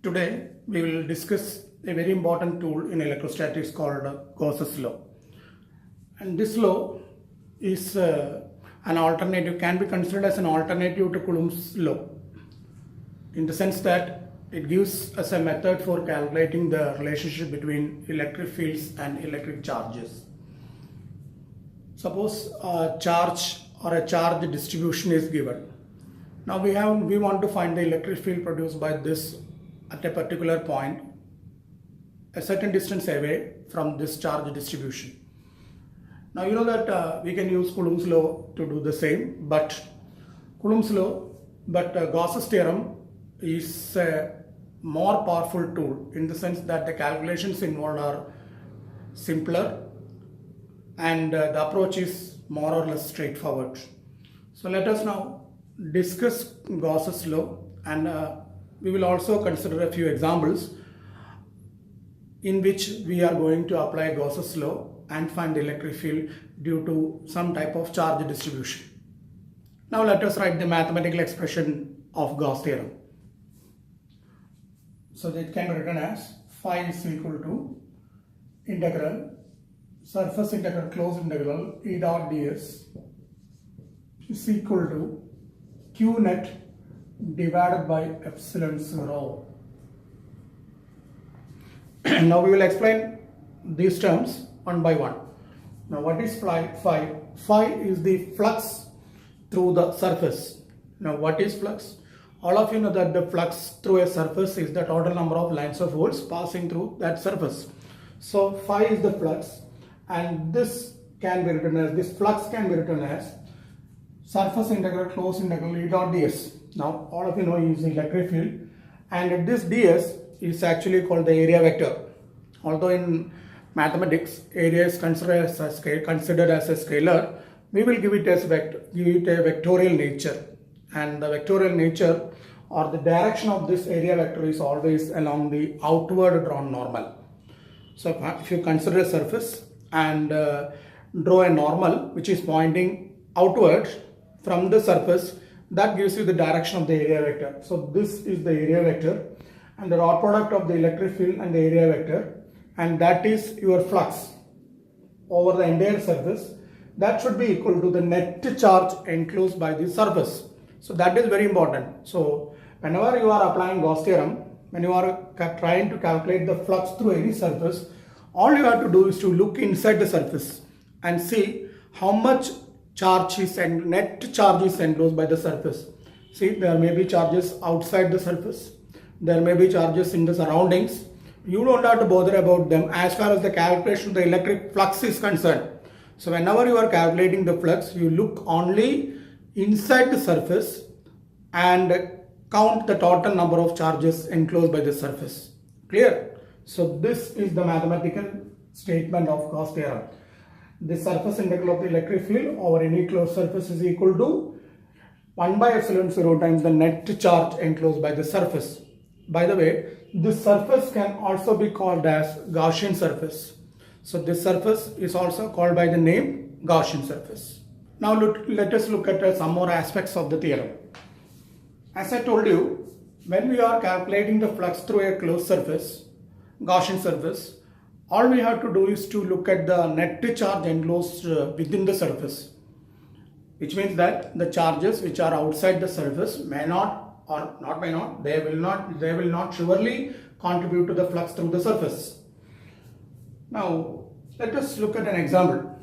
Today we will discuss a very important tool in electrostatics called Gauss's law. And this law is an alternative, can be considered as an alternative to Coulomb's law, in the sense that it gives us a method for calculating the relationship between electric fields and electric charges. Suppose a charge or a charge distribution is given. Now we want to find the electric field produced by this at a particular point, a certain distance away from this charge distribution. Now you know that we can use Coulomb's law to do the same, but Gauss's theorem is a more powerful tool, in the sense that the calculations involved are simpler and the approach is more or less straightforward. So let us now discuss Gauss's law, and we will also consider a few examples in which we are going to apply Gauss's law and find the electric field due to some type of charge distribution. Now let us write the mathematical expression of Gauss theorem. So that can be written as phi is equal to integral surface integral closed integral E dot ds is equal to q net divided by epsilon 0. Now we will explain these terms one by one. Now what is phi? Phi is the flux through the surface. Now what is flux? All of you know that the flux through a surface is the total number of lines of volts passing through that surface. So phi is the flux, and this can be written as, this flux can be written as surface integral closed integral E dot ds. Now all of you know is the electric field, and this ds is actually called the area vector. Although in mathematics area is considered as a scalar, we will give it a vectorial nature, and the vectorial nature or the direction of this area vector is always along the outward drawn normal. So if you consider a surface and draw a normal which is pointing outward from the surface, that gives you the direction of the area vector. So this is the area vector, and the dot product of the electric field and the area vector, and that is your flux over the entire surface. That should be equal to the net charge enclosed by the surface. So that is very important. So whenever you are applying Gauss theorem, when you are trying to calculate the flux through any surface, all you have to do is to look inside the surface and see how much charge is and net charge is enclosed by the surface. See, there may be charges outside the surface, there may be charges in the surroundings. You don't have to bother about them as far as the calculation of the electric flux is concerned. So whenever you are calculating the flux, you look only inside the surface and count the total number of charges enclosed by the surface. Clear? So this is the mathematical statement of Gauss theorem. The surface integral of the electric field over any closed surface is equal to 1 by epsilon 0 times the net charge enclosed by the surface. By the way, this surface can also be called as Gaussian surface. So this surface is also called by the name Gaussian surface. Now let us look at some more aspects of the theorem. As I told you, when we are calculating the flux through a closed surface, Gaussian surface, all we have to do is to look at the net charge enclosed within the surface, which means that the charges which are outside the surface may not, or not may not, they will not surely contribute to the flux through the surface. Now let us look at an example.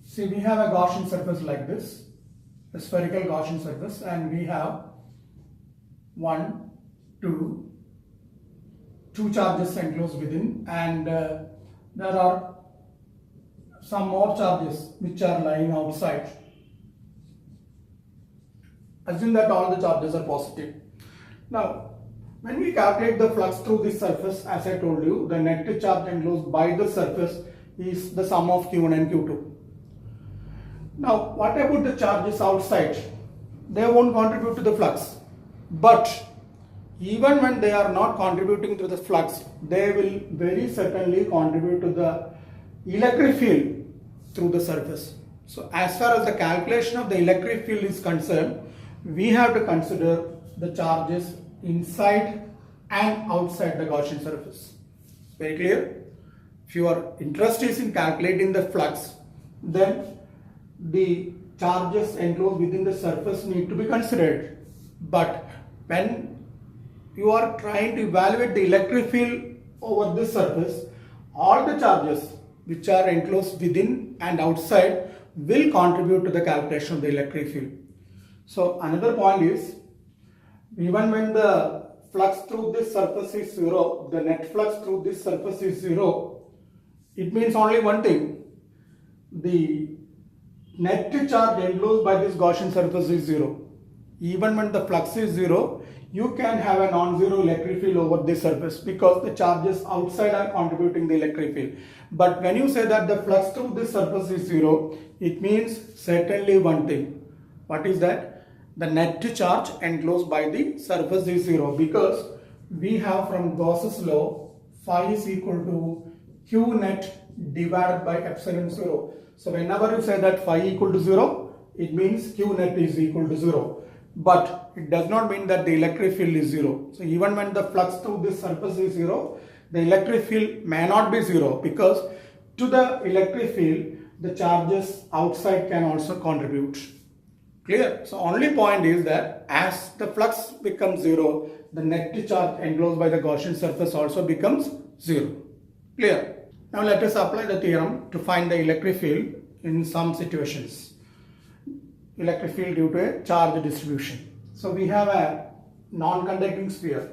See, we have a Gaussian surface like this, a spherical Gaussian surface, and we have two charges enclosed within, and there are some more charges which are lying outside. Assume that all the charges are positive. Now, when we calculate the flux through this surface, as I told you, the net charge enclosed by the surface is the sum of Q1 and Q2. Now, what about the charges outside? They won't contribute to the flux, but even when they are not contributing to the flux, they will very certainly contribute to the electric field through the surface. So as far as the calculation of the electric field is concerned, we have to consider the charges inside and outside the Gaussian surface. Very clear? If your interest is in calculating the flux, then the charges enclosed within the surface need to be considered. But when you are trying to evaluate the electric field over this surface, all the charges which are enclosed within and outside will contribute to the calculation of the electric field. So another point is, even when the flux through this surface is 0, the net flux through this surface is 0, it means only one thing: the net charge enclosed by this Gaussian surface is 0. Even when the flux is 0, you can have a non-zero electric field over this surface because the charges outside are contributing the electric field. But when you say that the flux through this surface is 0, it means certainly one thing. What is that? The net charge enclosed by the surface is 0, because we have from Gauss's law, phi is equal to q net divided by epsilon 0. So whenever you say that phi equal to 0, it means q net is equal to 0. But it does not mean that the electric field is 0. So even when the flux through this surface is 0, the electric field may not be 0, because to the electric field, the charges outside can also contribute. Clear? So only point is that as the flux becomes 0, the net charge enclosed by the Gaussian surface also becomes 0. Clear? Now let us apply the theorem to find the electric field in some situations. Electric field due to a charge distribution. So we have a non-conducting sphere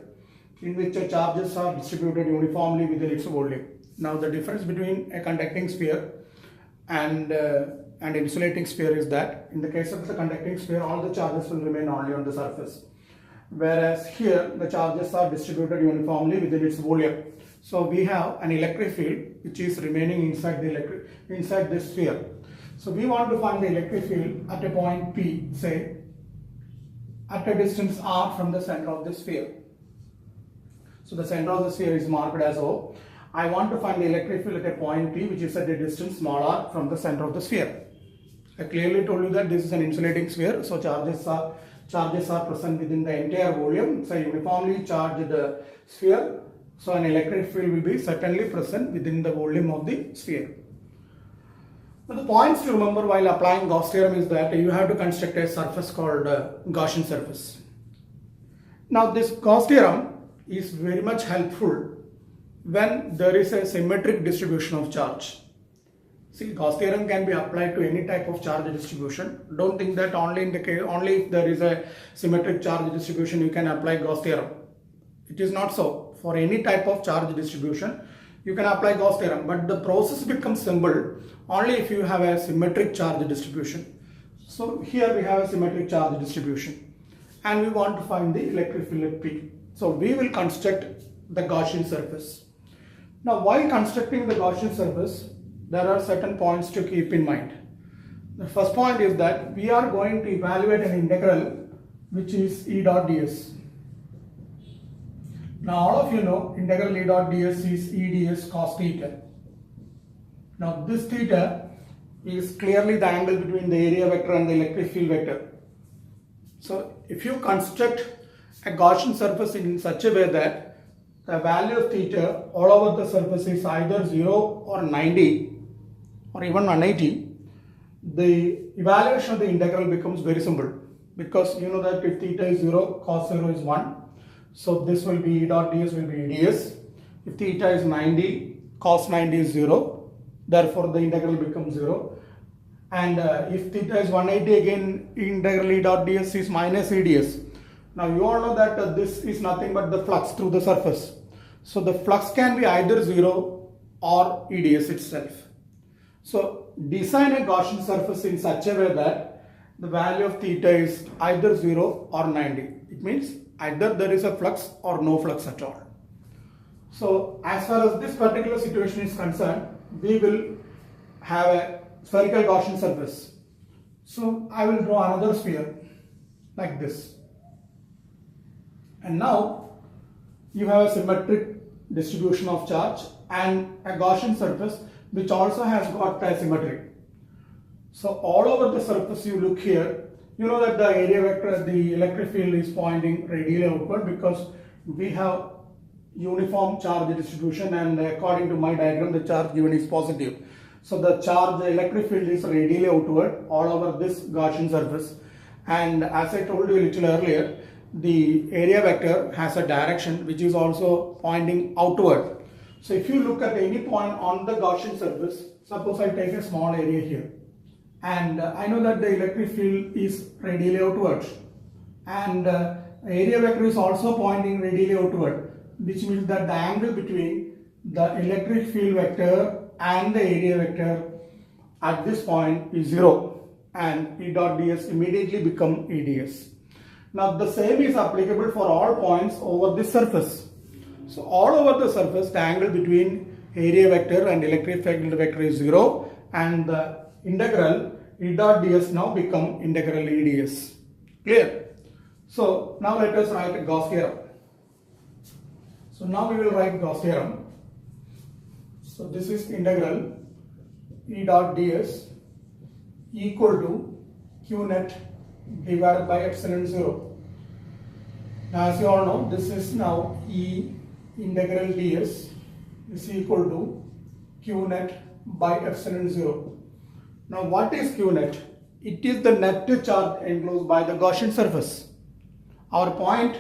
in which the charges are distributed uniformly within its volume. Now the difference between a conducting sphere and insulating sphere is that in the case of the conducting sphere, all the charges will remain only on the surface, whereas here the charges are distributed uniformly within its volume. So we have an electric field which is remaining inside the sphere. So we want to find the electric field at a point P, say at a distance r from the center of the sphere. So the center of the sphere is marked as O. I want to find the electric field at a point P which is at a distance small r from the center of the sphere. I clearly told you that this is an insulating sphere, so charges are present within the entire volume. It's a uniformly charged sphere, so an electric field will be certainly present within the volume of the sphere. Now the points to remember while applying Gauss theorem is that you have to construct a surface called Gaussian surface. Now this Gauss theorem is very much helpful when there is a symmetric distribution of charge. See, Gauss theorem can be applied to any type of charge distribution. Don't think that only if there is a symmetric charge distribution you can apply Gauss theorem. It is not so. For any type of charge distribution you can apply Gauss theorem, but the process becomes simple only if you have a symmetric charge distribution. So here we have a symmetric charge distribution and we want to find the electric field at P. So we will construct the Gaussian surface. Now while constructing the Gaussian surface, there are certain points to keep in mind. The first point is that we are going to evaluate an integral which is E dot ds. Now all of you know integral E dot ds is E ds cos theta. Now this theta is clearly the angle between the area vector and the electric field vector. So if you construct a Gaussian surface in such a way that the value of theta all over the surface is either 0 or 90 or even 180, the evaluation of the integral becomes very simple, because you know that if theta is 0, cos 0 is 1. So this will be E dot ds will be E ds. If theta is 90, cos 90 is 0. Therefore the integral becomes 0. And if theta is 180, again integral E dot ds is minus E ds. Now you all know that this is nothing but the flux through the surface. So the flux can be either 0 or E ds itself. So design a Gaussian surface in such a way that the value of theta is either 0 or 90. It means either there is a flux or no flux at all. So as far as this particular situation is concerned, we will have a spherical Gaussian surface. So I will draw another sphere like this. And now you have a symmetric distribution of charge and a Gaussian surface which also has got a symmetry. So all over the surface you look here, you know that the area vector, the electric field is pointing radially outward because we have uniform charge distribution, and according to my diagram the charge given is positive. So the charge electric field is radially outward all over this Gaussian surface, and as I told you a little earlier, the area vector has a direction which is also pointing outward. So if you look at any point on the Gaussian surface, suppose I take a small area here, and I know that the electric field is radially outward, and area vector is also pointing radially outward, which means that the angle between the electric field vector and the area vector at this point is 0, and E dot ds immediately become EDS. Now the same is applicable for all points over this surface. So all over the surface the angle between area vector and electric field vector is 0, and the integral E dot ds now become integral EDS. Clear? So now let us write Gauss theorem. So now we will write Gauss theorem. So this is integral E dot ds equal to Q net divided by epsilon 0. Now as you all know, this is now E integral ds is equal to Q net by epsilon 0. Now what is Q net? It is the net charge enclosed by the Gaussian surface. Our point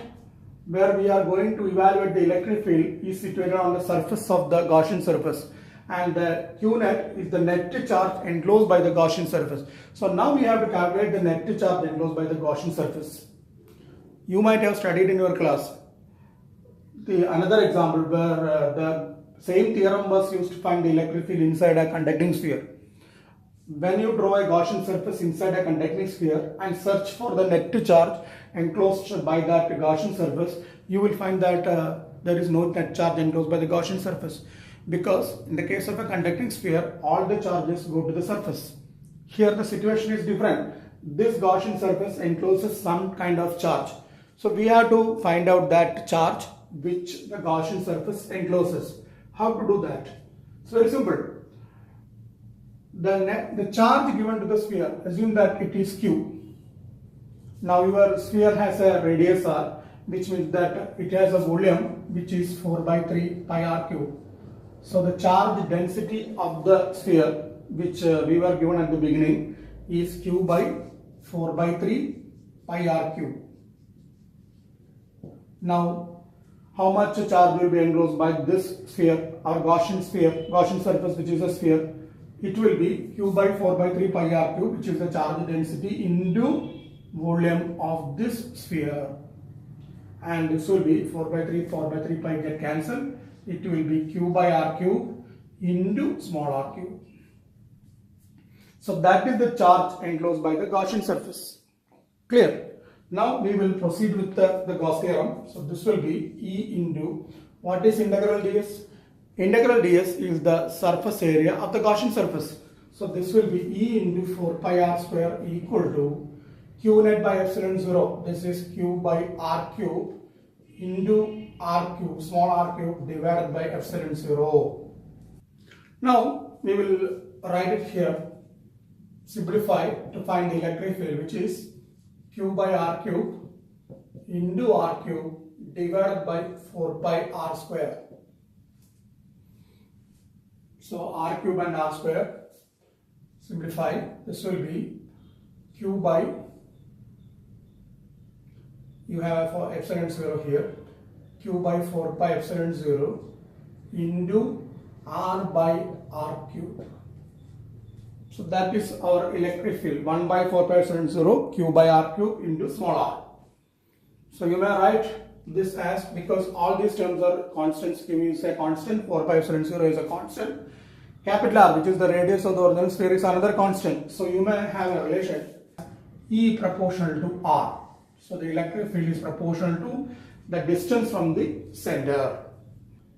where we are going to evaluate the electric field is situated on the surface of the Gaussian surface, and the Q net is the net charge enclosed by the Gaussian surface. So now we have to calculate the net charge enclosed by the Gaussian surface. You might have studied in your class another example where the same theorem was used to find the electric field inside a conducting sphere. When you draw a Gaussian surface inside a conducting sphere and search for the net charge enclosed by that Gaussian surface, you will find that there is no net charge enclosed by the Gaussian surface, because in the case of a conducting sphere all the charges go to the surface. Here the situation is different. This Gaussian surface encloses some kind of charge. So we have to find out that charge which the Gaussian surface encloses. How to do that? It's very simple. The charge given to the sphere, assume that it is Q. Now your sphere has a radius r, which means that it has a volume which is 4 by 3 pi r cube. So the charge density of the sphere which we were given at the beginning is Q by 4 by 3 pi r cube. Now how much charge will be enclosed by this sphere, our Gaussian surface which is a sphere? It will be Q by 4 by 3 pi r cube, which is the charge density into volume of this sphere, and this will be 4 by 3 pi get cancelled. It will be Q by r cube into small r cube. So that is the charge enclosed by the Gaussian surface. Clear? Now we will proceed with the Gauss theorem. So this will be E into, what is integral ds? Integral ds is the surface area of the Gaussian surface. So this will be E into 4 pi r square equal to Q net by epsilon 0. This is Q by r cube into r cube, small r cube divided by epsilon 0. Now we will write it here, simplify to find the electric field, which is Q by r cube into r cube divided by 4 pi r square. So r cube and r square, simplify, this will be Q by, you have for epsilon 0 here, Q by 4 pi epsilon 0 into r by r cube. So that is our electric field, 1 by 4 pi epsilon 0 Q by r cube into small r. So you may write this as, because all these terms are constants, Q is a constant, 4 pi epsilon 0 is a constant, capital R, which is the radius of the original sphere, is another constant. So you may have a relation E proportional to R. So the electric field is proportional to the distance from the center.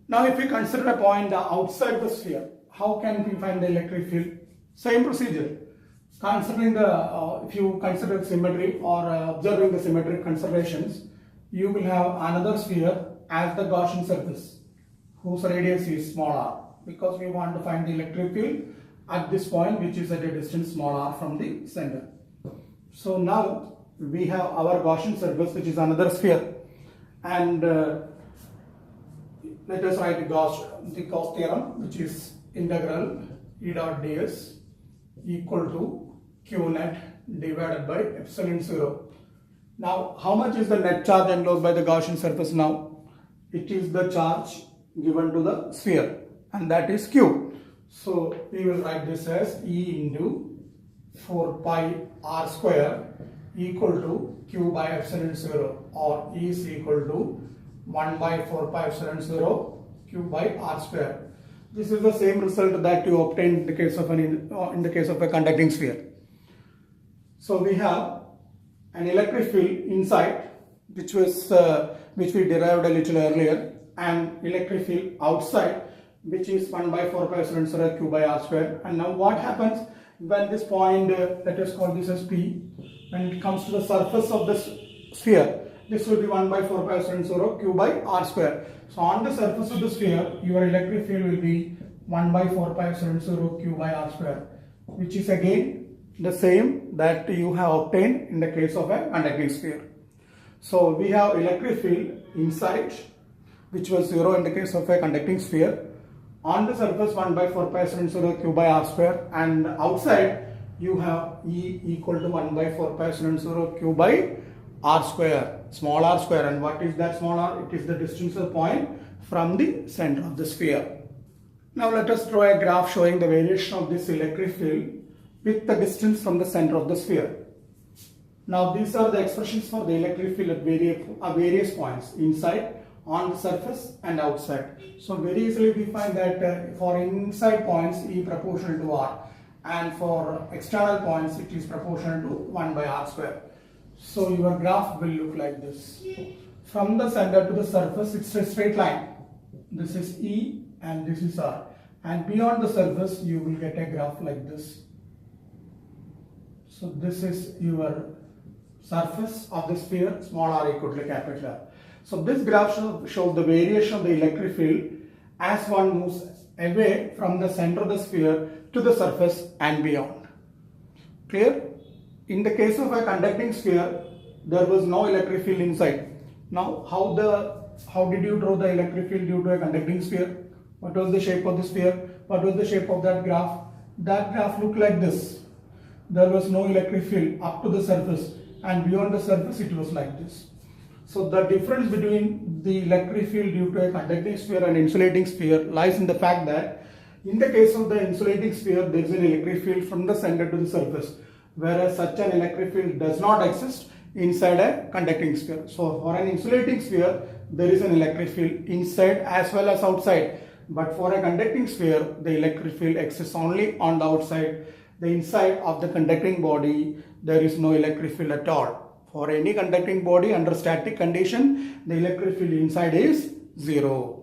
Now if we consider a point outside the sphere, how can we find the electric field? Same procedure. Considering the, if you consider symmetry or observing the symmetric considerations, you will have another sphere as the Gaussian surface, whose radius is small r, because we want to find the electric field at this point, which is at a distance small r from the center. So now we have our Gaussian surface, which is another sphere, and let us write the Gauss theorem, which is integral E dot ds equal to q net divided by epsilon 0. Now, how much is the net charge enclosed by the Gaussian surface now? It is the charge given to the sphere, and that is q. So, we will write this as E into 4 pi r square equal to q by epsilon 0, or E is equal to 1 by 4 pi epsilon 0 q by r square. This is the same result that you obtained in the case of a conducting sphere. So we have an electric field inside, which we derived a little earlier, and electric field outside, which is 1 by 4 pi epsilon 0 q by r square. And now what happens when this point, let us call this as P, when it comes to the surface of the sphere, this will be 1 by 4 pi epsilon 0 q by r square. So on the surface of the sphere, your electric field will be 1 by 4 pi epsilon 0 q by r square, which is again the same that you have obtained in the case of a conducting sphere. So we have electric field inside, which was 0 in the case of a conducting sphere. On the surface 1 by 4 pi epsilon 0 q by r square, and outside you have E equal to 1 by 4 pi epsilon 0 q by r square, small r square. And what is that small r? It is the distance of the point from the center of the sphere. Now let us draw a graph showing the variation of this electric field with the distance from the center of the sphere. Now these are the expressions for the electric field at various points, inside, on the surface and outside. So very easily we find that for inside points E proportional to R, and for external points it is proportional to 1 by R square. So your graph will look like this. From the center to the surface it's a straight line. This is E and this is R, and beyond the surface you will get a graph like this. So this is your surface of the sphere, small r equal to capital R. So this graph shows the variation of the electric field as one moves away from the center of the sphere to the surface and beyond. Clear? In the case of a conducting sphere, there was no electric field inside. Now, how did you draw the electric field due to a conducting sphere? What was the shape of the sphere? What was the shape of that graph? That graph looked like this. There was no electric field up to the surface, and beyond the surface it was like this. So the difference between the electric field due to a conducting sphere and insulating sphere lies in the fact that in the case of the insulating sphere, there is an electric field from the center to the surface, whereas such an electric field does not exist inside a conducting sphere. So for an insulating sphere, there is an electric field inside as well as outside, but for a conducting sphere, the electric field exists only on the outside. The inside of the conducting body, there is no electric field at all. For any conducting body under static condition, the electric field inside is 0.